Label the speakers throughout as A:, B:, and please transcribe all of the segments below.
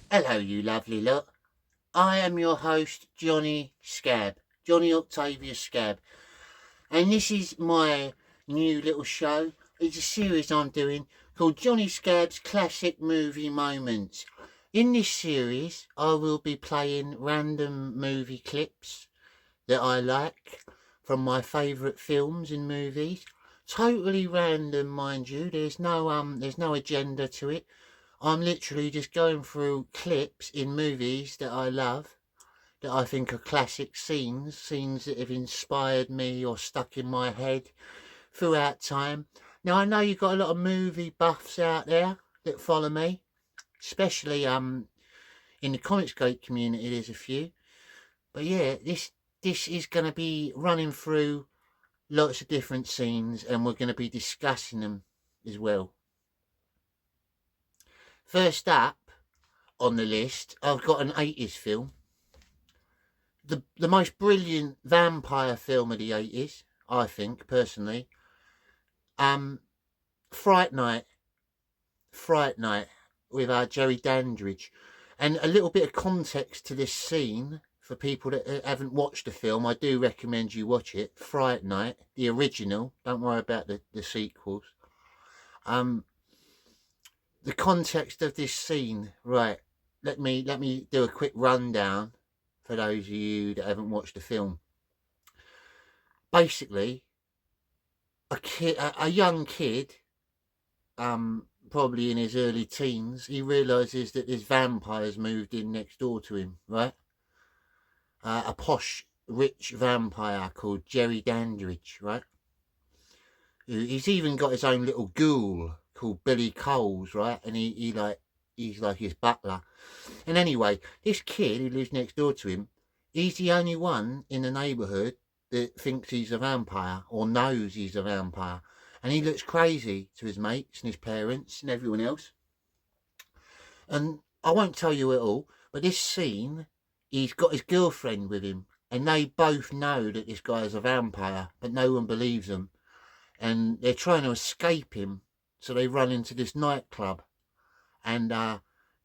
A: Hello, you lovely lot. I am your host, Jonny Scab, Jonny Octavius Scab, and this is my new little show. It's a series I'm doing called Jonny Scab's Classic Movie Moments. In this series, I will be playing random movie clips that I like from my favourite films and movies. Totally random, mind you. There's no agenda to it. I'm literally just going through clips in movies that I love, that I think are classic scenes that have inspired me or stuck in my head throughout time. Now I know you've got a lot of movie buffs out there that follow me, especially in the Comicsgate community. There's a few, but yeah, this is going to be running through lots of different scenes, and we're going to be discussing them as well. First up on the list, I've got an 80s film. The most brilliant vampire film of the 80s, I think, personally. Fright Night. Fright Night with Jerry Dandridge. And a little bit of context to this scene for people that haven't watched the film. I do recommend you watch it. Fright Night, the original. Don't worry about the sequels. The context of this scene, right? Let me do a quick rundown for those of you that haven't watched the film. Basically, a young kid, probably in his early teens, he realises that there's vampires moved in next door to him, right? A posh, rich vampire called Jerry Dandridge, right? He's even got his own little ghoul called Billy Coles, right? And he's like his butler. And anyway, this kid who lives next door to him, he's the only one in the neighbourhood that thinks he's a vampire or knows he's a vampire. And he looks crazy to his mates and his parents and everyone else. And I won't tell you it all, but this scene, he's got his girlfriend with him, and they both know that this guy is a vampire, but no one believes them. And they're trying to escape him, so they run into this nightclub. And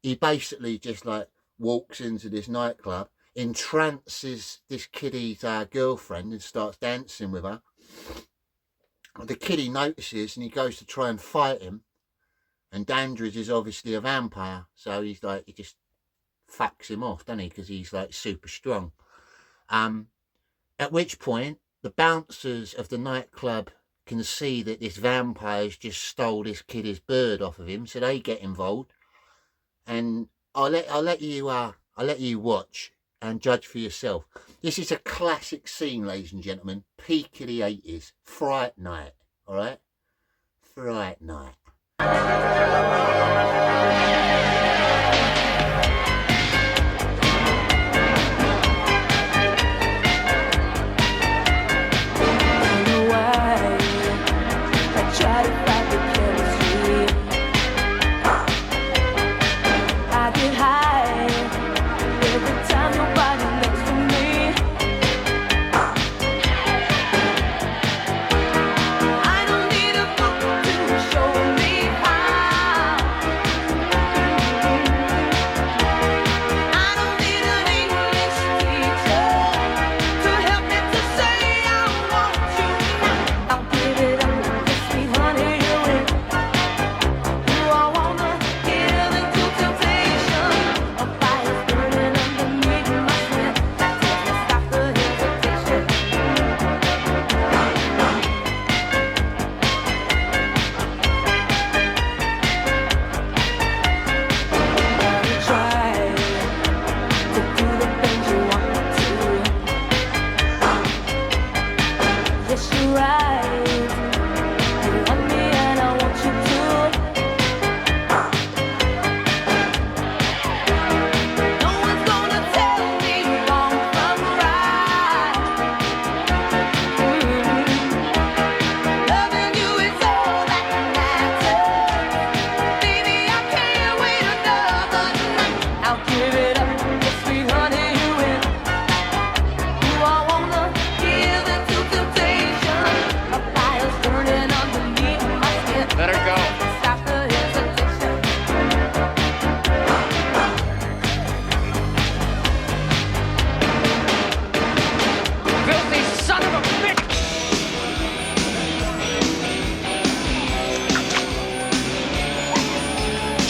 A: he basically just like walks into this nightclub, entrances this kiddie's girlfriend and starts dancing with her. The kiddie notices and he goes to try and fight him. And Dandridge is obviously a vampire, so he just fucks him off, doesn't he? Because he's like super strong. At which point, the bouncers of the nightclub can see that this vampire's just stole this kiddie's bird off of him, so they get involved. And I'll let you watch and judge for yourself. This is a classic scene, ladies and gentlemen. Peak of the 80s. Fright Night. All right? Fright Night.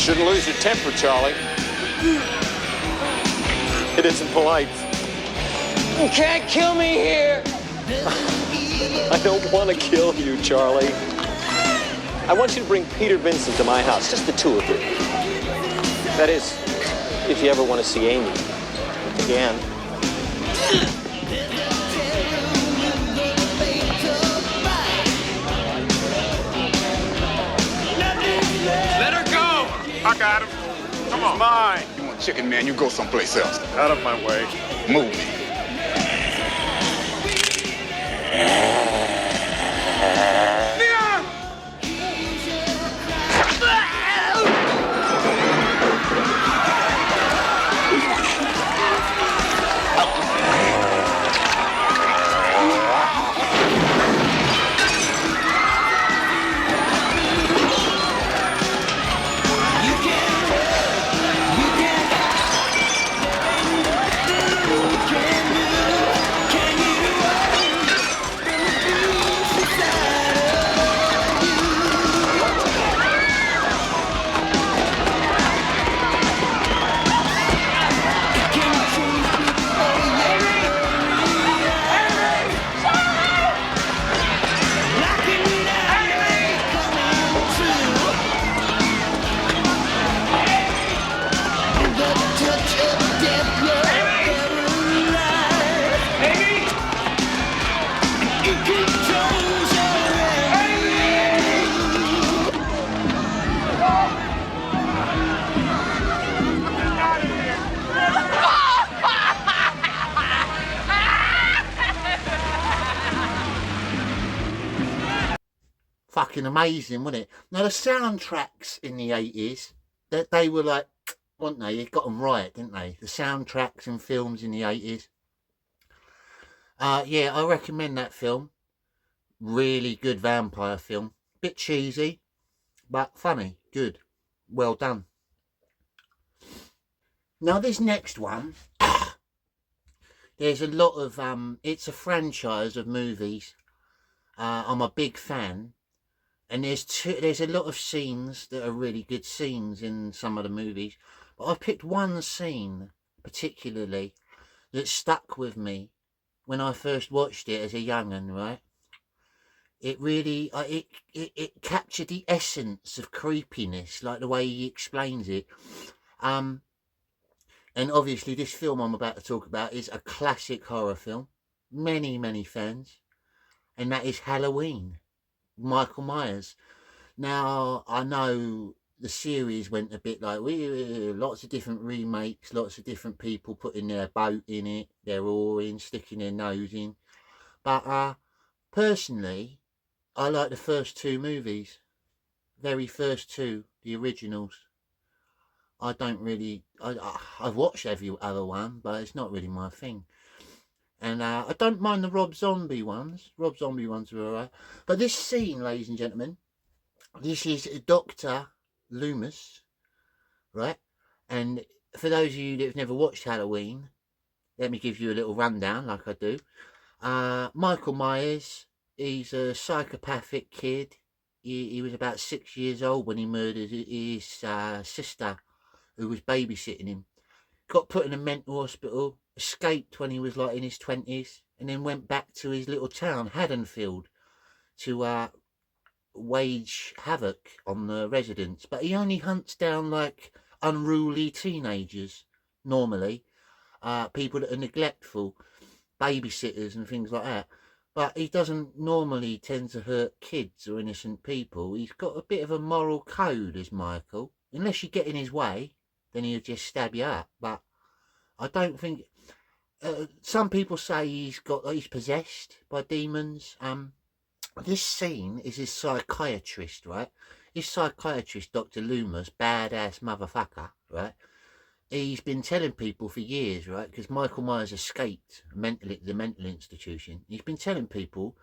B: Shouldn't lose your temper, Charlie. It isn't polite.
C: You can't kill me here.
B: I don't want to kill you, Charlie. I want you to bring Peter Vincent to my house, just the two of you. That is, if you ever want to see Amy again.
D: Let her go! I got him. Come on. Mine.
E: You want chicken, man, you go someplace else.
D: Out of my way.
E: Move.
A: Fucking amazing, wasn't it? Now the soundtracks in the 80s, they were like, weren't they? They got them right, didn't they? The soundtracks and films in the 80s. Yeah, I recommend that film. Really good vampire film. Bit cheesy, but funny. Good. Well done. Now this next one, there's a lot of, it's a franchise of movies. I'm a big fan. And there's a lot of scenes that are really good scenes in some of the movies. But I've picked one scene particularly that stuck with me when I first watched it as a young'un, right? It really, it captured the essence of creepiness, like the way he explains it. And obviously this film I'm about to talk about is a classic horror film. Many, many fans. And that is Halloween. Michael Myers. Now, I know the series went a bit like, lots of different remakes, lots of different people putting their boat in it, their oar in, sticking their nose in. But personally, I like the first two movies. Very first two, the originals. I don't really, I've watched every other one, but it's not really my thing. And I don't mind the Rob Zombie ones. Rob Zombie ones are alright. But this scene, ladies and gentlemen, this is Dr. Loomis, right? And for those of you that have never watched Halloween, let me give you a little rundown like I do. Michael Myers, he's a psychopathic kid. He was about 6 years old when he murdered his sister, who was babysitting him. Got put in a mental hospital, escaped when he was like in his 20s, and then went back to his little town, Haddonfield, to wage havoc on the residents. But he only hunts down like unruly teenagers, normally, people that are neglectful, babysitters and things like that. But he doesn't normally tend to hurt kids or innocent people. He's got a bit of a moral code, is Michael. Unless you get in his way, then he'll just stab you up. But I don't think... some people say he's possessed by demons. This scene is his psychiatrist, right? His psychiatrist, Dr. Loomis, badass motherfucker, right? He's been telling people for years, right? Because Michael Myers escaped the mental institution. He's been telling people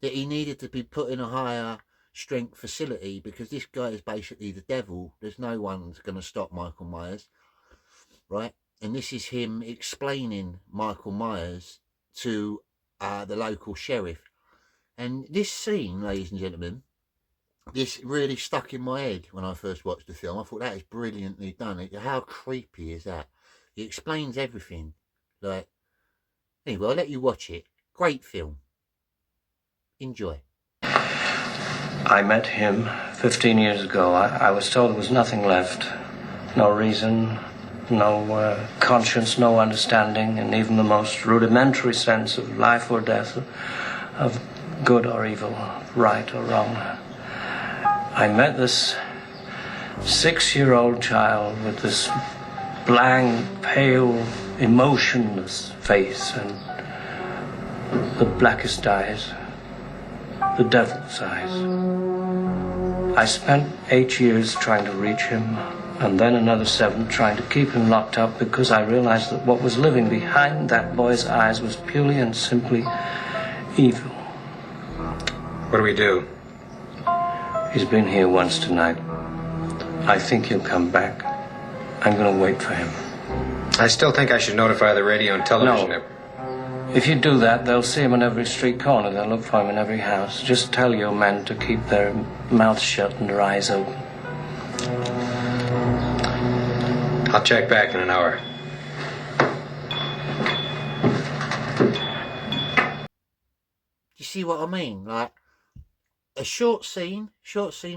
A: that he needed to be put in a higher strength facility because this guy is basically the devil. There's no one's going to stop Michael Myers, right? And this is him explaining Michael Myers to the local sheriff. And this scene, ladies and gentlemen, this really stuck in my head when I first watched the film. I thought that is brilliantly done. How creepy is that? It explains everything. Like, anyway, I'll let you watch it. Great film. Enjoy.
F: I met him 15 years ago. I was told there was nothing left. No reason, no conscience, no understanding, and even the most rudimentary sense of life or death, of good or evil, right or wrong. I met this 6-year-old child with this blank, pale, emotionless face and the blackest eyes, the devil's eyes. I spent 8 years trying to reach him, and then another 7 trying to keep him locked up, because I realized that what was living behind that boy's eyes was purely and simply evil.
G: What do we do?
F: He's been here once tonight. I think he'll come back. I'm gonna wait for him.
G: I still think I should notify the radio and television.
F: No. If you do that, they'll see him on every street corner. They'll look for him in every house. Just tell your men to keep their mouths shut and their eyes open.
G: I'll check back in an hour.
A: You see what I mean? Like, a short scene,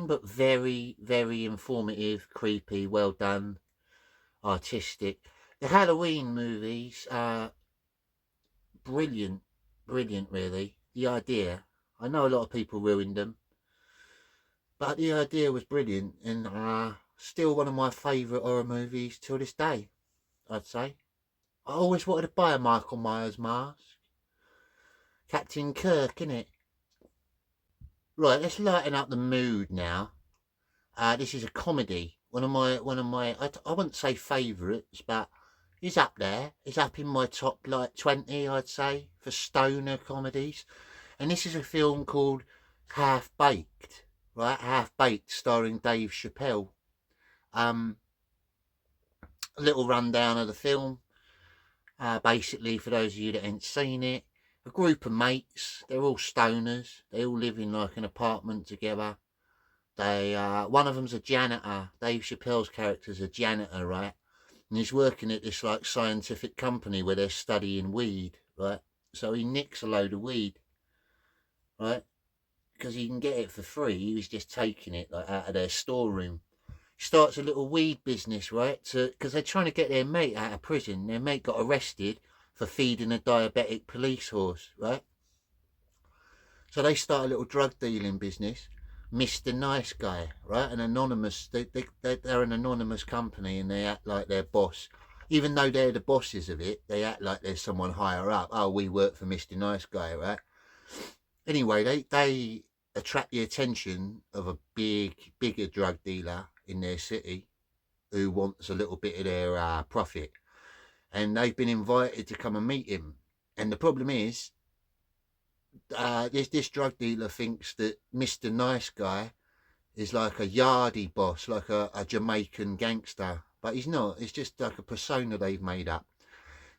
A: but very, very informative, creepy, well done, artistic. The Halloween movies are brilliant, really. The idea, I know a lot of people ruined them, but the idea was brilliant, and still one of my favourite horror movies till this day, I'd say. I always wanted to buy a Michael Myers mask. Captain Kirk, innit? Right, let's lighten up the mood now. This is a comedy. One of my, I wouldn't say favourites, but he's up there. He's up in my top, 20, I'd say, for stoner comedies. And this is a film called Half Baked, right? Half Baked, starring Dave Chappelle. A little rundown of the film. Basically, for those of you that ain't seen it, a group of mates, they're all stoners, they all live in like an apartment together. They one of them's a janitor. Dave Chappelle's character's a janitor, right? And he's working at this like scientific company where they're studying weed, right? So he nicks a load of weed, right? Because he can get it for free. He was just taking it like out of their storeroom. He starts a little weed business, right? Because they're trying to get their mate out of prison. Their mate got arrested for feeding a diabetic police horse, right? So they start a little drug dealing business. Mr. Nice Guy, right? An anonymous, they're an anonymous company, and they act like they're boss. Even though they're the bosses of it, they act like there's someone higher up. Oh, we work for Mr. Nice Guy, right? Anyway, they attract the attention of a bigger drug dealer in their city who wants a little bit of their profit. And they've been invited to come and meet him. And the problem is, this drug dealer thinks that Mr. Nice Guy is like a yardie boss, like a Jamaican gangster. But he's not. It's just like a persona they've made up.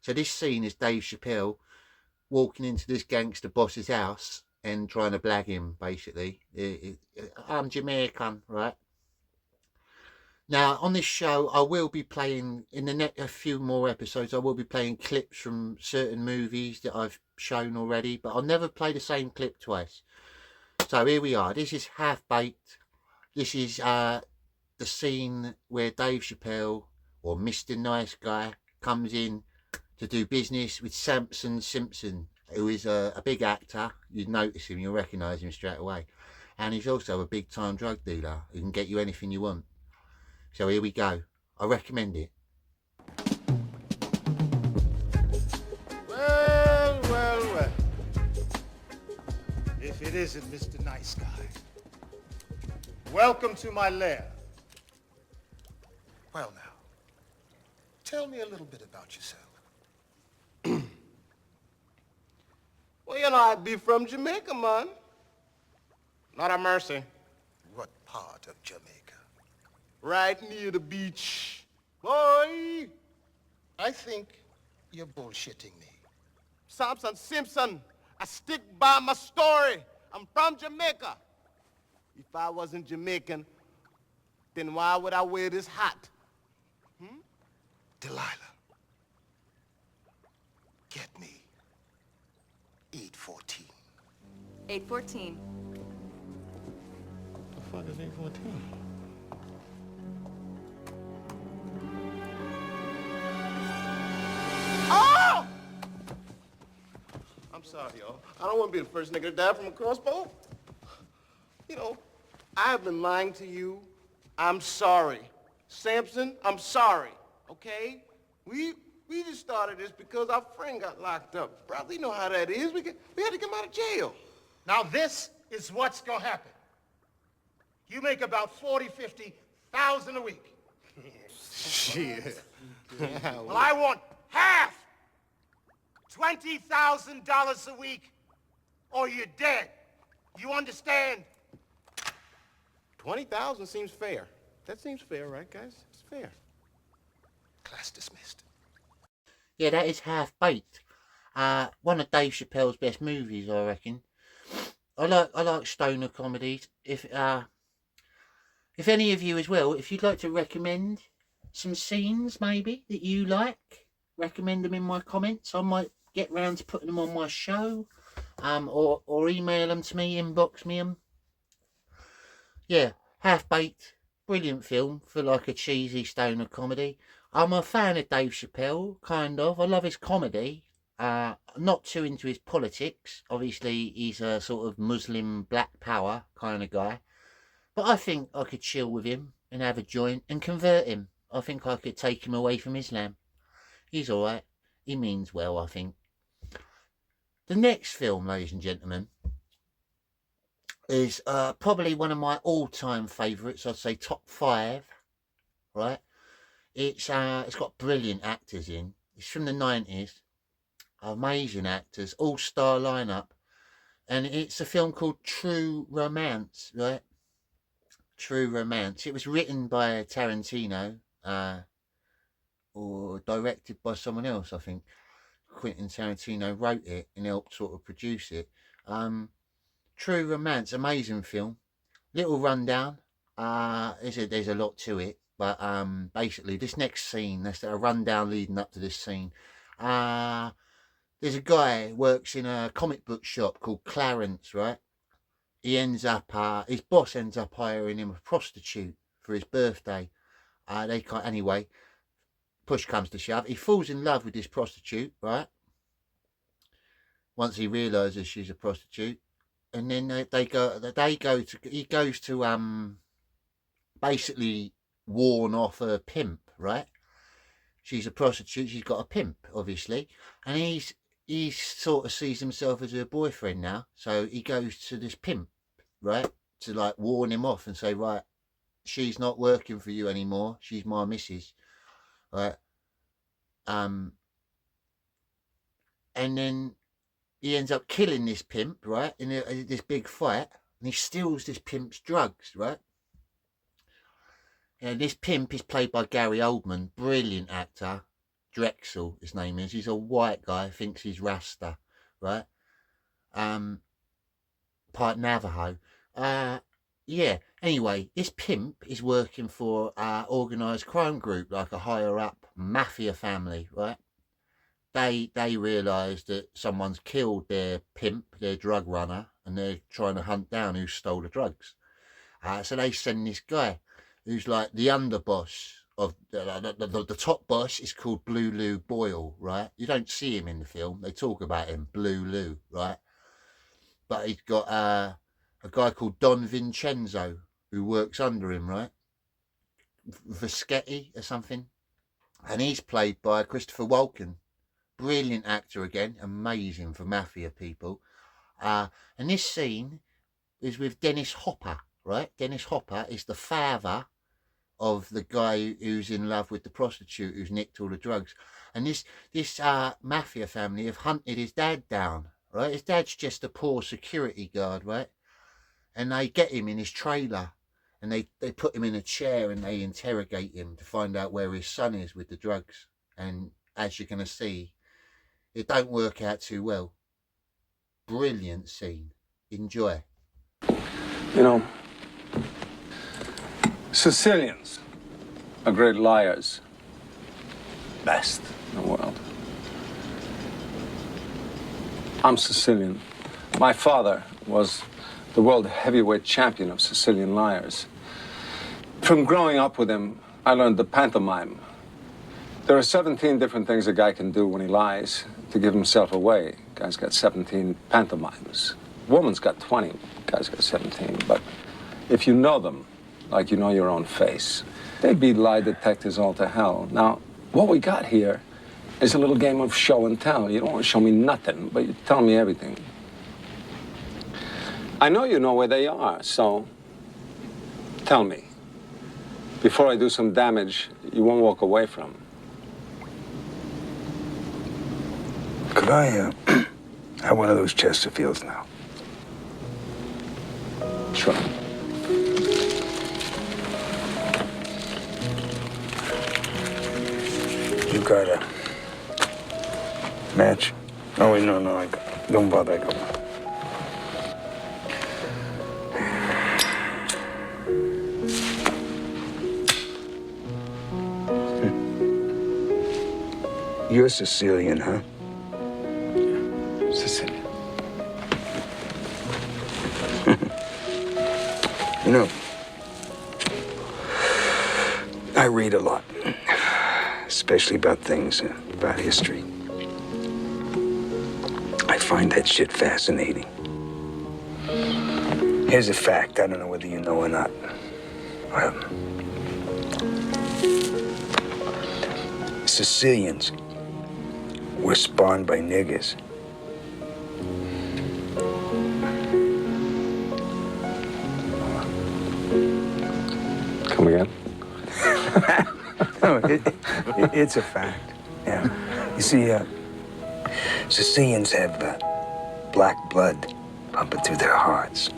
A: So this scene is Dave Chappelle walking into this gangster boss's house and trying to blag him, basically. I'm Jamaican, right? Now, on this show, I will be playing, in the next a few more episodes, I will be playing clips from certain movies that I've shown already, but I'll never play the same clip twice. So here we are. This is Half Baked. This is the scene where Dave Chappelle, or Mr. Nice Guy, comes in to do business with Samson Simpson, who is a big actor. You'd notice him, you'll recognise him straight away. And he's also a big-time drug dealer who can get you anything you want. So here we go. I recommend it.
H: Well. If it isn't Mr. Nice Guy. Welcome to my lair. Well now, tell me a little bit about yourself.
I: Well, I be from Jamaica, man. Not a mercy.
H: What part of Jamaica?
I: Right near the beach. Boy!
H: I think you're bullshitting me.
I: Samson Simpson, I stick by my story. I'm from Jamaica. If I wasn't Jamaican, then why would I wear this hat?
H: Delilah, get me 814.
J: 814.
I: The fuck is 814? Oh! I'm sorry, y'all. I don't want to be the first nigga to die from a crossbow. You know, I have been lying to you. I'm sorry. Samson, I'm sorry, okay? We just started this because our friend got locked up. Brother, you know how that is. We had to get him out of jail.
H: Now this is what's gonna happen. You make about 40, 50,000 a week.
I: Shit.
H: Well, I want half. $20,000 a week, or you're dead. You understand?
I: 20,000 seems fair. That seems fair, right, guys? It's fair.
H: Class dismissed.
A: Yeah, that is Half-Baked. One of Dave Chappelle's best movies, I reckon. I like stoner comedies. If any of you as well, if you'd like to recommend some scenes maybe that you like, recommend them in my comments. I might get round to putting them on my show, or email them to me, inbox me them. Yeah, Half-Baked, brilliant film for like a cheesy stoner comedy. I'm a fan of Dave Chappelle, kind of. I love his comedy. Not too into his politics. Obviously, he's a sort of Muslim black power kind of guy. But I think I could chill with him and have a joint and convert him. I think I could take him away from Islam. He's alright. He means well, I think. The next film, ladies and gentlemen, is probably one of my all-time favourites. I'd say top 5, right? It's got brilliant actors in. It's from the 90s. Amazing actors, all-star lineup. And it's a film called True Romance, right? True Romance. It was written by Tarantino, or directed by someone else, I think. Quentin Tarantino wrote it and helped sort of produce it. True Romance, amazing film. Little rundown. There's a lot to it, but basically this next scene, that's a rundown leading up to this scene. There's a guy who works in a comic book shop called Clarence, right? He ends up, his boss ends up hiring him a prostitute for his birthday. They can't, anyway, push comes to shove. He falls in love with this prostitute, right? Once he realises she's a prostitute. And then he goes to basically warn off her pimp, right? She's a prostitute, she's got a pimp, obviously. And he sort of sees himself as her boyfriend now. So he goes to this pimp, right? To like warn him off and say, right, she's not working for you anymore. She's my missus, right? And then he ends up killing this pimp, right? In this big fight. And he steals this pimp's drugs, right? And this pimp is played by Gary Oldman, brilliant actor. Drexel, his name is. He's a white guy, thinks he's Rasta, right? Part Navajo. Yeah. Anyway, this pimp is working for organised crime group, like a higher up mafia family, right? They realise that someone's killed their pimp, their drug runner, and they're trying to hunt down who stole the drugs. So they send this guy who's like the underboss of the top boss is called Blue Lou Boyle, right? You don't see him in the film. They talk about him, Blue Lou, right? But he's got a guy called Don Vincenzo who works under him, right? Vaschetti or something. And he's played by Christopher Walken. Brilliant actor again, amazing for mafia people. And this scene is with Dennis Hopper, right? Dennis Hopper is the father of the guy who's in love with the prostitute who's nicked all the drugs. And this mafia family have hunted his dad down, right? His dad's just a poor security guard, right? And they get him in his trailer and they put him in a chair and they interrogate him to find out where his son is with the drugs. And as you're going to see, it don't work out too well. Brilliant scene. Enjoy.
K: You know, Sicilians are great liars. Best in the world. I'm Sicilian. My father was the world heavyweight champion of Sicilian liars. From growing up with him, I learned the pantomime. There are 17 different things a guy can do when he lies to give himself away. Guy's got 17 pantomimes. Woman's got 20, guy's got 17. But if you know them, like you know your own face, they'd be lie detectors all to hell. Now, what we got here is a little game of show and tell. You don't want to show me nothing, but you tell me everything. I know you know where they are, so tell me. Before I do some damage, you won't walk away from.
L: Could I, have one of those Chesterfields now?
K: Sure.
L: You got a match? Oh, wait, no, don't bother, I got one. You're Sicilian, huh?
K: Sicilian.
L: You know, I read a lot, especially about things, about history. I find that shit fascinating. Here's a fact, I don't know whether you know or not. Sicilians were spawned by niggers.
K: Come again?
L: No, it's a fact. Yeah. You see, Sicilians have black blood pumping through their hearts.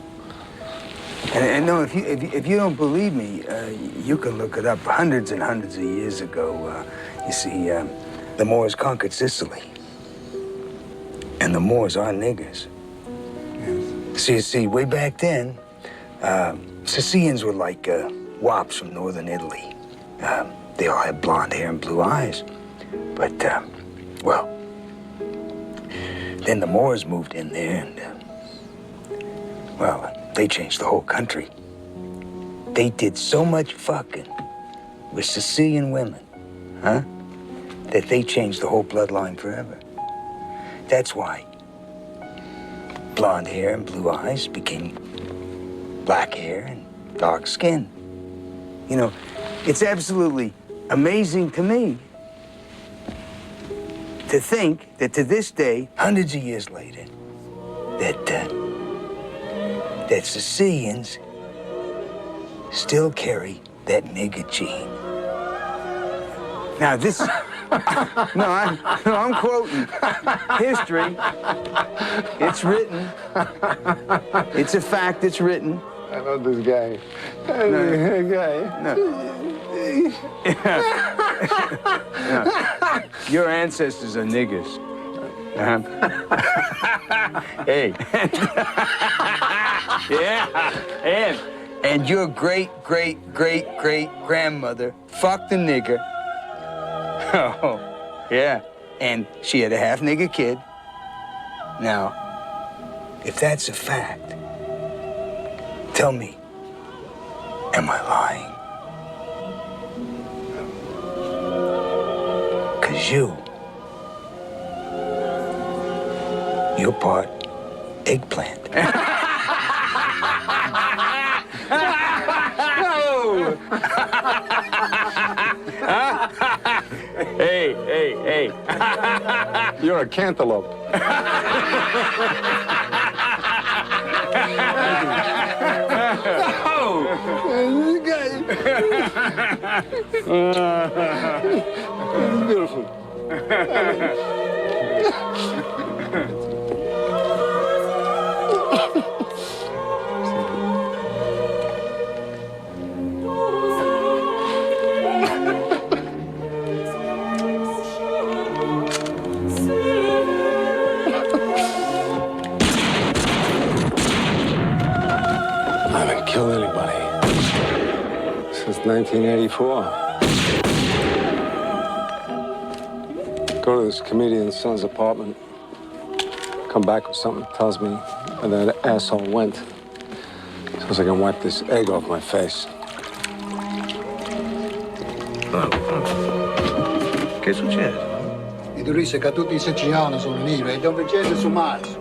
L: And no, if you don't believe me, you can look it up. Hundreds and hundreds of years ago, you see, the Moors conquered Sicily, and the Moors are niggers. Yes. So you see, way back then, Sicilians were like wops from northern Italy. They all had blonde hair and blue eyes. But, well, then the Moors moved in there and, well, they changed the whole country. They did so much fucking with Sicilian women, huh? That they changed the whole bloodline forever. That's why blonde hair and blue eyes became black hair and dark skin. You know, it's absolutely amazing to me to think that to this day, hundreds of years later, that Sicilians still carry that nigger gene. Now this, I'm quoting history. It's written. It's a fact. It's written.
K: I know this guy.
L: No. Your ancestors are niggers. Hey. Yeah. And your great-great-great-great-grandmother fucked a nigger. Oh, yeah. And she had a half-nigger kid. Now, if that's a fact, tell me, am I lying? 'Cause you're part eggplant. Hey.
K: You're a cantaloupe.
L: Beautiful.
K: I haven't killed anybody. 1984. Go to this comedian's son's apartment. Come back with something that tells me where that asshole went. So as I can wipe this egg off my face.
L: Che succede?
M: I turisti che tutti i siciliani sono neri e dove c'è su marzo.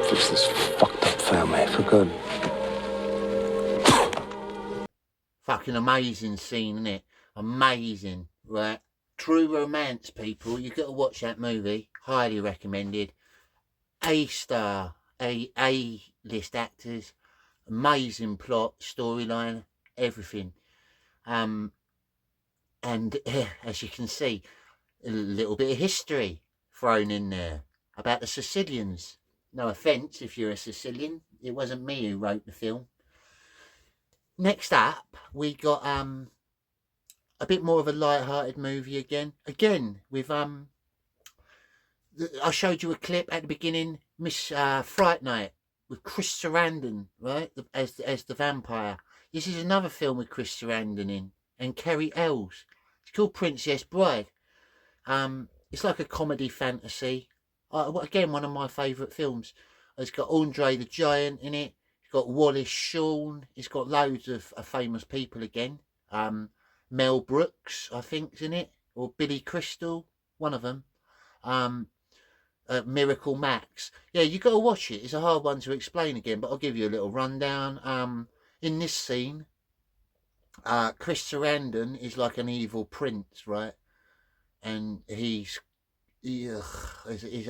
K: Fix this fucked up family for good.
A: Fucking amazing scene, isn't it? Amazing, right? True romance, people. You've got to watch that movie. Highly recommended. A-star, A-list actors. Amazing plot, storyline, everything. And as you can see, a little bit of history thrown in there about the Sicilians. No offence if you're a Sicilian. It wasn't me who wrote the film. Next up, we got a bit more of a light-hearted movie again. Again, with I showed you a clip at the beginning, Miss Fright Night with Chris Sarandon, right, as the vampire. This is another film with Chris Sarandon in, and Kerry Ells. It's called Princess Bride. It's like a comedy fantasy. Again, one of my favourite films. It's got Andre the Giant in it. It's got Wallace Shawn. It's got loads of famous people again. Mel Brooks, I think, is in it, or Billy Crystal, one of them. Miracle Max. Yeah, you got to watch it. It's a hard one to explain again, but I'll give you a little rundown. In this scene, Chris Sarandon is like an evil prince, right? And he's a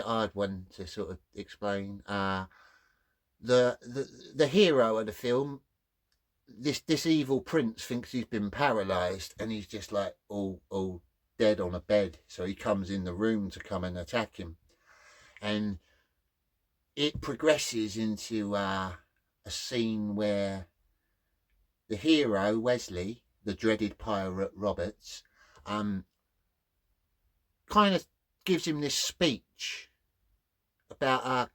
A: hard one to sort of explain. The hero of the film, this evil prince thinks he's been paralysed and he's just like all dead on a bed. So he comes in the room to come and attack him, and it progresses into a scene where the hero Wesley, the dreaded pirate Roberts, kind of gives him this speech about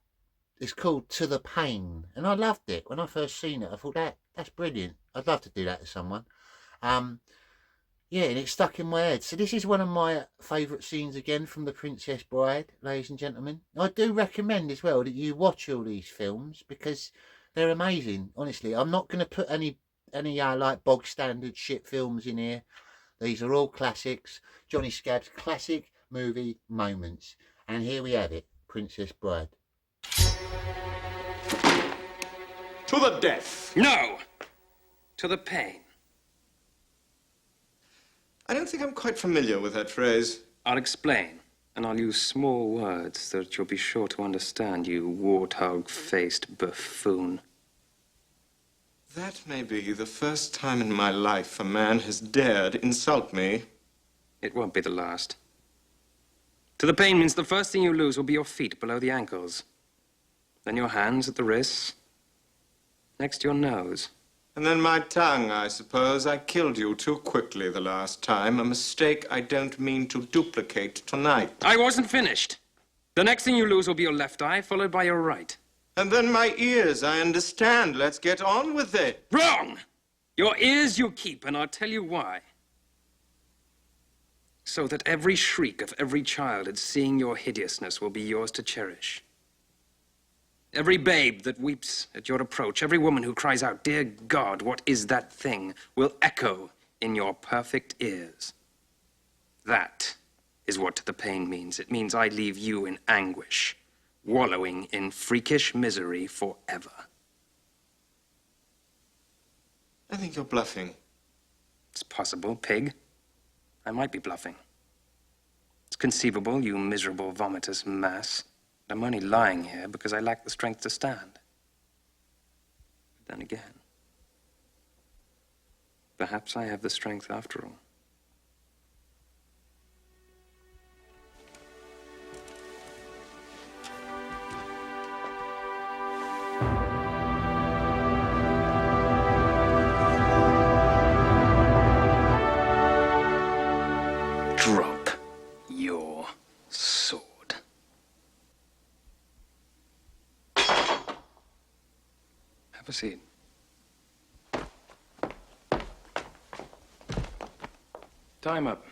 A: it's called To the Pain, and I loved it when I first seen it. I thought that's brilliant. I'd love to do that to someone. Yeah, and it stuck in my head. So this is one of my favourite scenes again from The Princess Bride, ladies and gentlemen. I do recommend as well that you watch all these films because they're amazing. Honestly, I'm not going to put any like bog standard shit films in here. These are all classics. Jonny Scab's classic movie moments. And here we have it, Princess Bride.
B: To the death.
G: No! To the pain.
B: I don't think I'm quite familiar with that phrase.
G: I'll explain, and I'll use small words so that you'll be sure to understand, you warthog-faced buffoon.
B: That may be the first time in my life a man has dared insult me.
G: It won't be the last. To the pain means the first thing you lose will be your feet below the ankles. Then your hands at the wrists. Next, your nose.
B: And then my tongue, I suppose. I killed you too quickly the last time. A mistake I don't mean to duplicate tonight.
G: I wasn't finished. The next thing you lose will be your left eye, followed by your right.
B: And then my ears, I understand. Let's get on with it.
G: Wrong! Your ears you keep, and I'll tell you why. So that every shriek of every child at seeing your hideousness will be yours to cherish. Every babe that weeps at your approach, every woman who cries out, "Dear God, what is that thing?" will echo in your perfect ears. That is what the pain means. It means I leave you in anguish, wallowing in freakish misery forever.
B: I think you're bluffing.
G: It's possible, pig. I might be bluffing. It's conceivable, you miserable, vomitous mass. I'm only lying here because I lack the strength to stand. But then again, perhaps I have the strength after all. Drop your sword. Have a seat. Tie him up.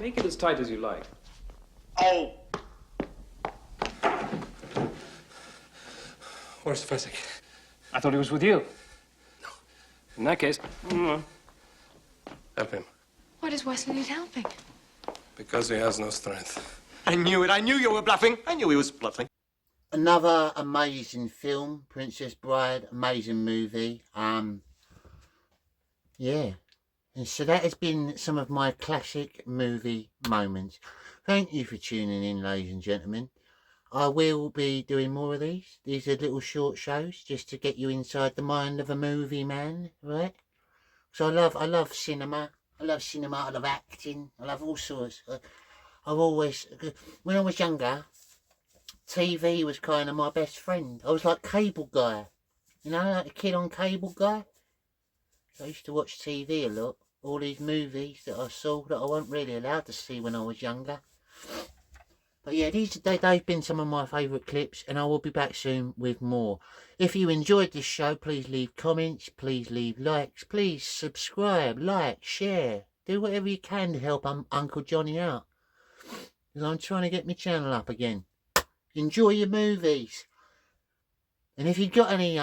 G: Make it as tight as you like.
I: Oh!
G: Where's Fezzik? I thought he was with you. No. In that case...
D: Help him.
J: Why does Wesley need helping?
D: Because he has no strength.
I: I knew it. I knew you were bluffing. I knew he was bluffing.
A: Another amazing film, Princess Bride, amazing movie. Yeah. And so that has been some of my classic movie moments. Thank you for tuning in, ladies and gentlemen. I will be doing more of these. These are little short shows just to get you inside the mind of a movie man, right? So I love cinema. I love cinema. I love acting. I love all sorts. I've always, when I was younger, TV was kind of my best friend. I was like Cable Guy, you know, like a kid on Cable Guy. So I used to watch TV a lot. All these movies that I saw that I wasn't really allowed to see when I was younger. But yeah, they've been some of my favourite clips, and I will be back soon with more. If you enjoyed this show, please leave comments, please leave likes, please subscribe, like, share. Do whatever you can to help Uncle Johnny out. Because I'm trying to get my channel up again. Enjoy your movies. And if you've got any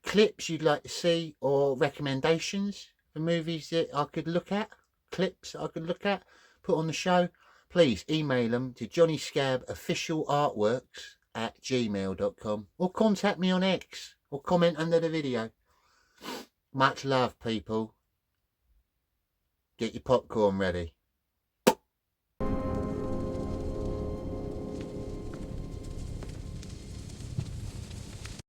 A: clips you'd like to see or recommendations for movies that I could look at, clips I could look at, put on the show, please email them to johnnyscaboffficialartworks@gmail.com or contact me on X or comment under the video. Much love, people. Get your popcorn ready.